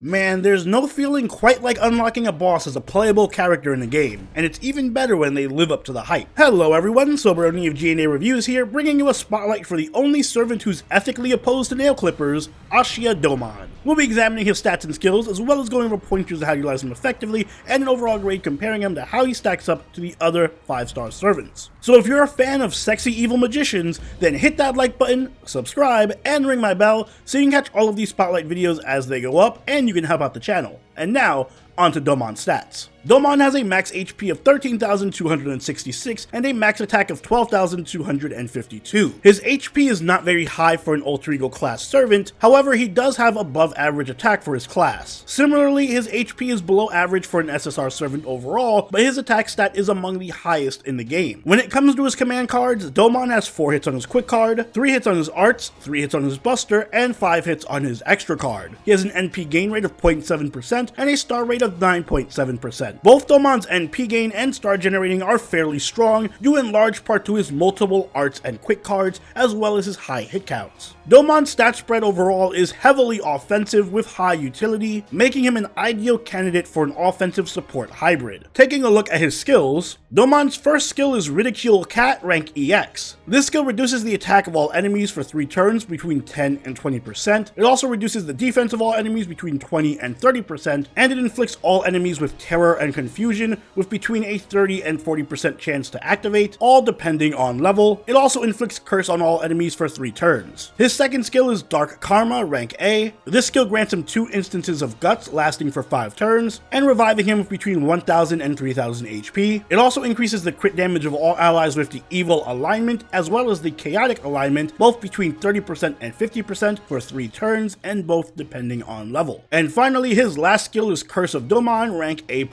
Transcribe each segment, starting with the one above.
Man, there's no feeling quite like unlocking a boss as a playable character in the game, and it's even better when they live up to the hype. Hello everyone, Soberoni of GNA Reviews here, bringing you a spotlight for the only servant who's ethically opposed to nail clippers, Ashiya Douman. We'll be examining his stats and skills, as well as going over pointers of how to utilize him effectively, and an overall grade comparing him to how he stacks up to the other 5-star servants. So if you're a fan of sexy evil magicians, then hit that like button, subscribe, and ring my bell so you can catch all of these spotlight videos as they go up, and you can help out the channel. And now, on to Douman's stats. Douman has a max HP of 13,266 and a max attack of 12,252. His HP is not very high for an alter ego class servant, however he does have above average attack for his class. Similarly, his HP is below average for an SSR servant overall, but his attack stat is among the highest in the game. When it comes to his command cards, Douman has 4 hits on his quick card, 3 hits on his arts, 3 hits on his buster, and 5 hits on his extra card. He has an NP gain rate of 0.7% and a star rate of 9.7%. Both Douman's NP gain and star generating are fairly strong, due in large part to his multiple arts and quick cards, as well as his high hit counts. Douman's stat spread overall is heavily offensive with high utility, making him an ideal candidate for an offensive support hybrid. Taking a look at his skills, Douman's first skill is Ridicule Cat rank EX. This skill reduces the attack of all enemies for 3 turns between 10 and 20%. It also reduces the defense of all enemies between 20 and 30%, and it inflicts all enemies with terror and confusion with between a 30 and 40% chance to activate, all depending on level. It also inflicts curse on all enemies for 3 turns. His second skill is Dark Karma rank A. This skill grants him 2 instances of guts lasting for 5 turns, and reviving him with between 1000 and 3000 HP. It also increases the crit damage of all allies with the evil alignment as well as the chaotic alignment, both between 30% and 50% for 3 turns, and both depending on level. And finally, his last skill is Curse of Douman rank A++.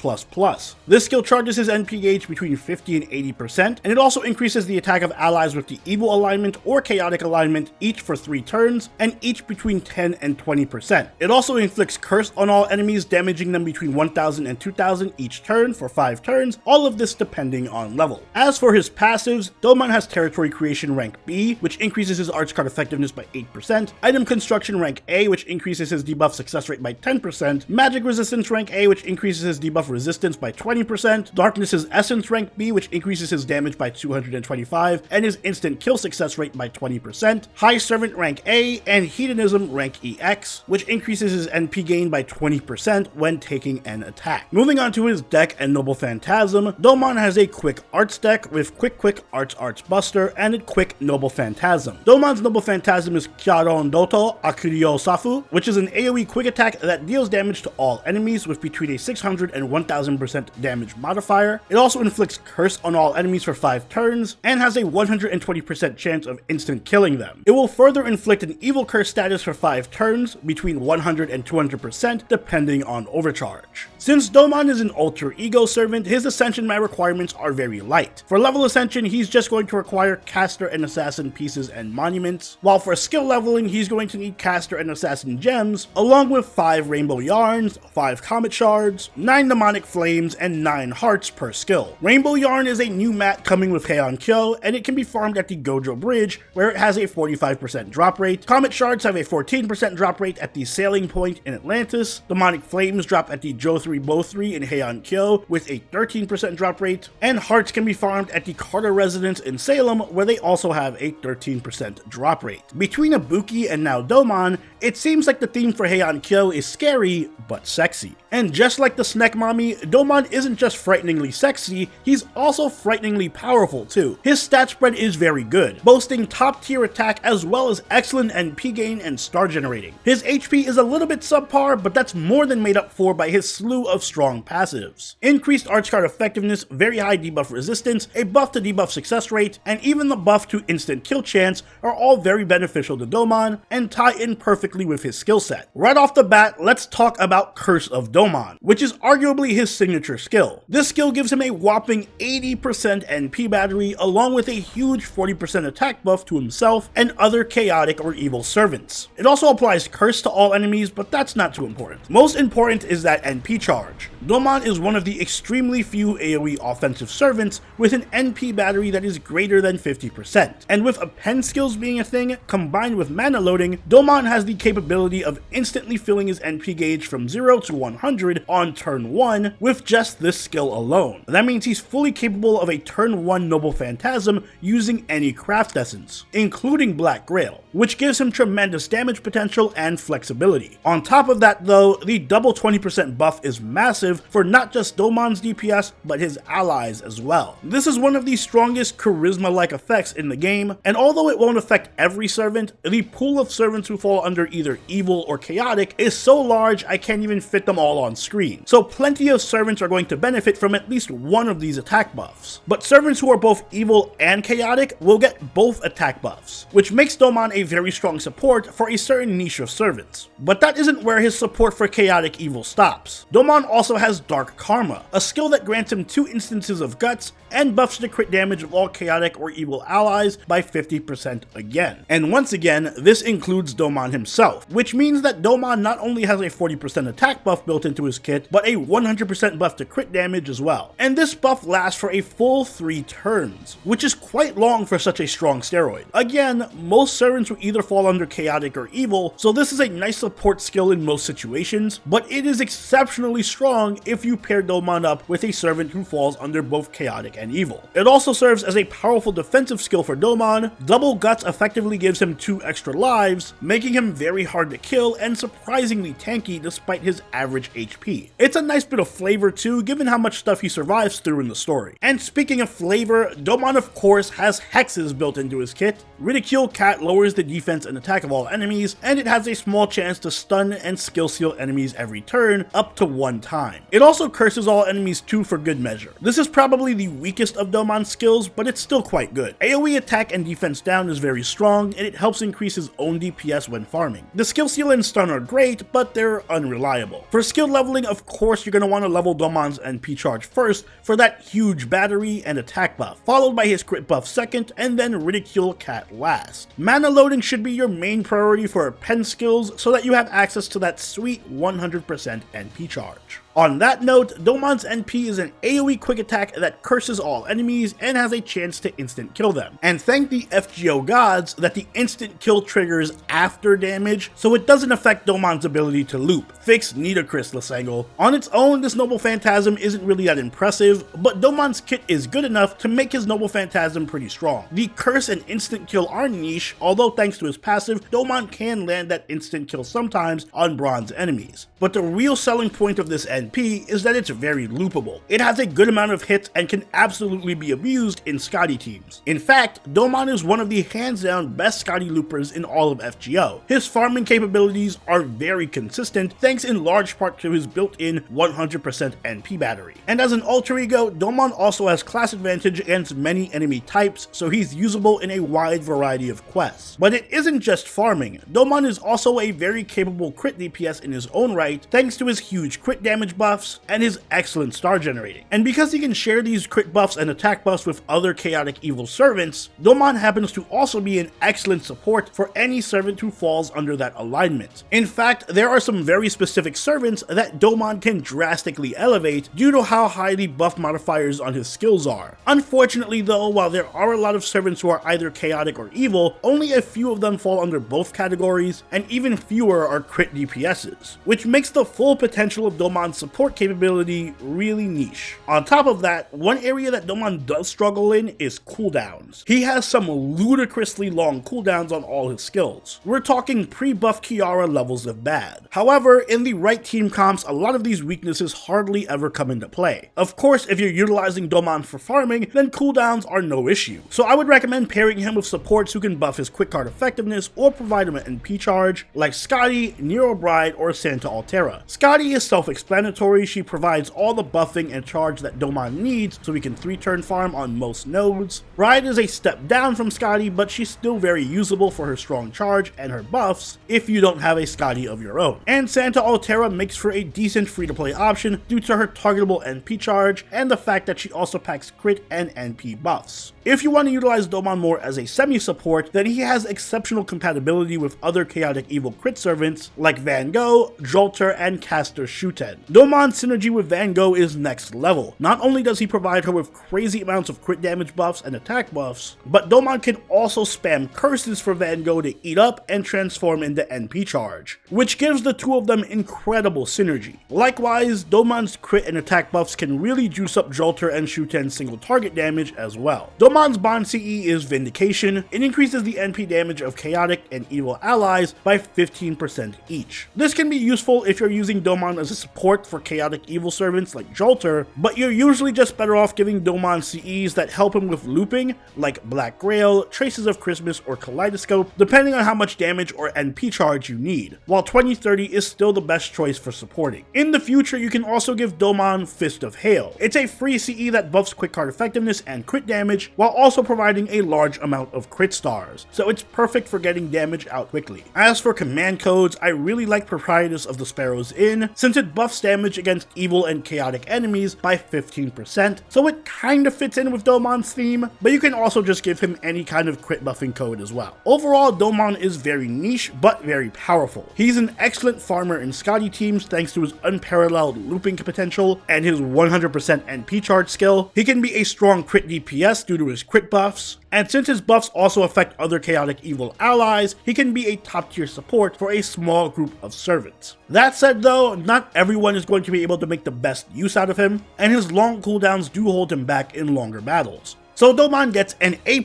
This skill charges his NP gauge between 50 and 80%, and it also increases the attack of allies with the evil alignment or chaotic alignment, each for 3 turns, and each between 10 and 20%. It also inflicts curse on all enemies, damaging them between 1000 and 2000 each turn for 5 turns, all of this depending on level. As for his passives, Douman has Territory Creation rank B, which increases his arch card effectiveness by 8%, Item Construction rank A, which increases his debuff success rate by 10%, Magic Resistance rank A, which increases his debuff resistance by 20%, Darkness's Essence rank B, which increases his damage by 225 and his instant kill success rate by 20%, High Servant rank A, and Hedonism rank EX, which increases his NP gain by 20% when taking an attack. Moving on to his deck and Noble Phantasm, Douman has a Quick Arts deck with Quick Arts Buster and a Quick Noble Phantasm. Douman's Noble Phantasm is Kyaron Doto Akuryo Safu, which is an AoE quick attack that deals damage to all enemies with between a 600 and 1000% damage modifier. It also inflicts curse on all enemies for 5 turns and has a 120% chance of instant killing them. It will further inflict an evil curse status for 5 turns between 100 and 200% depending on overcharge. Since Douman is an alter ego servant, his ascension mat requirements are very light. For level ascension, he's just going to require caster and assassin pieces and monuments, while for skill leveling, he's going to need caster and assassin gems, along with 5 rainbow yarns, 5 comet shards, 9 mnemonic flames, and 9 hearts per skill. Rainbow yarn is a new mat coming with heian-kyo, and it can be farmed at the Gojo Bridge, where it has a 45% drop rate. Comet shards have a 14% drop rate at the Sailing Point in Atlantis. Mnemonic flames drop at the Jo3 Bo3 in heian-kyo with a 13% drop rate, and hearts can be farmed at the Carter Residence in Salem, where they also have a 13% drop rate. Between Ibuki and now Douman, it seems like the theme for heian-kyo is scary but sexy. And just like the Snack Mommy, Douman isn't just frighteningly sexy, he's also frighteningly powerful too. His stat spread is very good, boasting top tier attack as well as excellent NP gain and star generating. His HP is a little bit subpar, but that's more than made up for by his slew of strong passives. Increased arch card effectiveness, very high debuff resistance, a buff to debuff success rate, and even the buff to instant kill chance are all very beneficial to Douman and tie in perfectly with his skill set. Right off the bat, let's talk about about Curse of Douman, which is arguably his signature skill. This skill gives him a whopping 80% NP battery along with a huge 40% attack buff to himself and other chaotic or evil servants. It also applies Curse to all enemies, but that's not too important. Most important is that NP charge. Douman is one of the extremely few AoE offensive servants with an NP battery that is greater than 50%. And with append skills being a thing, combined with mana loading, Douman has the capability of instantly filling his NP gauge from 0 to 100 on turn 1 with just this skill alone. That means he's fully capable of a turn 1 Noble Phantasm using any craft essence, including Black Grail, which gives him tremendous damage potential and flexibility. On top of that though, the double 20% buff is massive for not just Douman's DPS, but his allies as well. This is one of the strongest charisma-like effects in the game, and although it won't affect every servant, the pool of servants who fall under either evil or chaotic is so large I can't even fit them all on screen. So plenty of servants are going to benefit from at least one of these attack buffs. But servants who are both evil and chaotic will get both attack buffs, which makes Douman a very strong support for a certain niche of servants. But that isn't where his support for chaotic evil stops. Douman also has Dark Karma, a skill that grants him 2 instances of guts and buffs the crit damage of all chaotic or evil allies by 50% again. And once again, this includes Douman himself, which means that Douman not only has a 40% attack buff built into his kit, but a 100% buff to crit damage as well. And this buff lasts for a full 3 turns, which is quite long for such a strong steroid. Again, most servants will either fall under chaotic or evil, so this is a nice support skill in most situations, but it is exceptionally strong if you pair Douman up with a servant who falls under both chaotic and evil. It also serves as a powerful defensive skill for Douman. Double Guts effectively gives him 2 extra lives, making him very hard to kill and surprisingly tanky despite his average HP. It's a nice bit of flavor too, given how much stuff he survives through in the story. And speaking of flavor, Douman of course has hexes built into his kit. Ridicule Cat lowers the defense and attack of all enemies, and it has a small chance to stun and skill seal enemies every turn, up to 1 time. It also curses all enemies too for good measure. This is probably the weakest of Douman's skills, but it's still quite good. AoE attack and defense down is very strong, and it helps increase his own DPS when farming. The skill seal and stun are great, but they're unreliable. For skill leveling, of course, you're going to want to level Douman's NP charge first for that huge battery and attack buff, followed by his crit buff second, and then Ridicule Cat last. Mana loading should be your main priority for pen skills so that you have access to that sweet 100% NP charge. On that note, Douman's NP is an AoE quick attack that curses all enemies and has a chance to instant kill them. And thank the FGO gods that the instant kill triggers after damage, so it doesn't affect Douman's ability to loop. Fix Nidacris, Lasangle. On its own, this Noble Phantasm isn't really that impressive, but Douman's kit is good enough to make his Noble Phantasm pretty strong. The curse and instant kill are niche, although thanks to his passive, Douman can land that instant kill sometimes on bronze enemies. But the real selling point of this NP is that it's very loopable. It has a good amount of hits and can absolutely be abused in Scotty teams. In fact, Douman is one of the hands down best Scotty loopers in all of FGO. His farming capabilities are very consistent thanks in large part to his built-in 100% NP battery. And as an alter ego, Douman also has class advantage against many enemy types, so he's usable in a wide variety of quests. But it isn't just farming. Douman is also a very capable crit DPS in his own right, thanks to his huge crit damage buffs and his excellent star generating. And because he can share these crit buffs and attack buffs with other chaotic evil servants, Douman happens to also be an excellent support for any servant who falls under that alignment. In fact, there are some very specific servants that Douman can drastically elevate due to how high the buff modifiers on his skills are. Unfortunately though, while there are a lot of servants who are either chaotic or evil, only a few of them fall under both categories, and even fewer are crit DPSs, which makes the full potential of Douman's support capability really niche. On top of that, one area that Douman does struggle in is cooldowns. He has some ludicrously long cooldowns on all his skills. We're talking pre-buff Kiara levels of bad. However, in the right team comps, a lot of these weaknesses hardly ever come into play. Of course, if you're utilizing Douman for farming, then cooldowns are no issue. So I would recommend pairing him with supports who can buff his quick card effectiveness or provide him an NP charge, like Scotty, Nero Bride, or Santa Altera. Scotty is self-explanatory, mandatory, she provides all the buffing and charge that Douman needs so he can 3-turn farm on most nodes. Ride is a step down from Scotty, but she's still very usable for her strong charge and her buffs if you don't have a Scotty of your own. And Santa Altera makes for a decent free-to-play option due to her targetable NP charge and the fact that she also packs crit and NP buffs. If you want to utilize Douman more as a semi-support, then he has exceptional compatibility with other Chaotic Evil crit servants like Van Gogh, Jolter, and Caster Shuten. Douman's synergy with Van Gogh is next level. Not only does he provide her with crazy amounts of crit damage buffs and attack buffs, but Douman can also spam curses for Van Gogh to eat up and transform into NP charge, which gives the two of them incredible synergy. Likewise, Douman's crit and attack buffs can really juice up Jolter and Shuten's single target damage as well. Douman's bond CE is Vindication. It increases the NP damage of chaotic and evil allies by 15% each. This can be useful if you're using Douman as a support for chaotic evil servants like Jolter, but you're usually just better off giving Douman CEs that help him with looping like Black Grail, Traces of Christmas, or Kaleidoscope, depending on how much damage or NP charge you need, while 2030 is still the best choice for supporting. In the future, you can also give Douman Fist of Hail. It's a free CE that buffs quick card effectiveness and crit damage, while also providing a large amount of crit stars, so it's perfect for getting damage out quickly. As for command codes, I really like Proprietus of the Sparrow's Inn, since it buffs damage against evil and chaotic enemies by 15%, so it kinda fits in with Douman's theme, but you can also just give him any kind of crit buffing code as well. Overall, Douman is very niche, but very powerful. He's an excellent farmer in Scotty teams thanks to his unparalleled looping potential and his 100% NP charge skill. He can be a strong crit DPS due to his crit buffs, and since his buffs also affect other chaotic evil allies, he can be a top tier support for a small group of servants. That said though, not everyone is going to be able to make the best use out of him, and his long cooldowns do hold him back in longer battles. So Douman gets an A+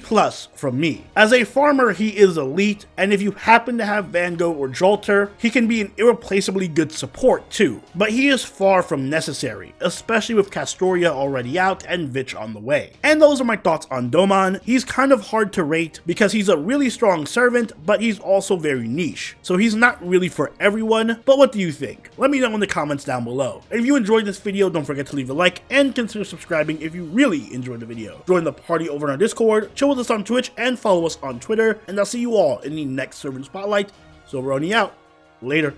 from me. As a farmer, he is elite, and if you happen to have Van Gogh or Jolter, he can be an irreplaceably good support too, but he is far from necessary, especially with Castoria already out and Vich on the way. And those are my thoughts on Douman. He's kind of hard to rate because he's a really strong servant, but he's also very niche, so he's not really for everyone. But what do you think? Let me know in the comments down below. And if you enjoyed this video, don't forget to leave a like and consider subscribing if you really enjoyed the video. Join the party over on our Discord, chill with us on Twitch, and follow us on Twitter, and I'll see you all in the next Servant Spotlight. Soberoni out. Later.